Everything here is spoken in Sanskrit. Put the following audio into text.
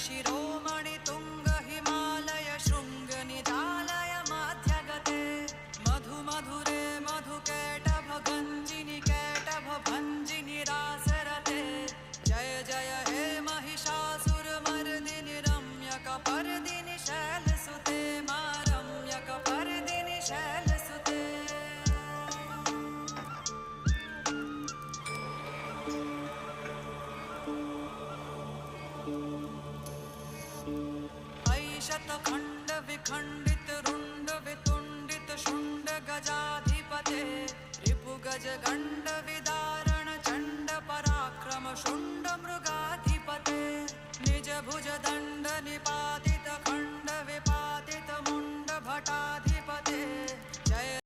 शिरोमणि तुंग हिमालय शृंग निजालय माध्यगते मधु मधुरे मधुकैटभ गंजिनि कैटभ भंजिनि रासरते जय जय हे महिषासुरमर्दिनि रम्यकपर्दिनि शैलसुते मा रम्यकपर्दिनि शैलसुते। शतखंड विखंडित रुंड वितुंडित शुंड गजाधिपते रिपु गज गंड विदारण चंड पराक्रम शुंड मृगाधिपते निज भुज दंड निपातित खंड विपातित मुंड भटाधिपते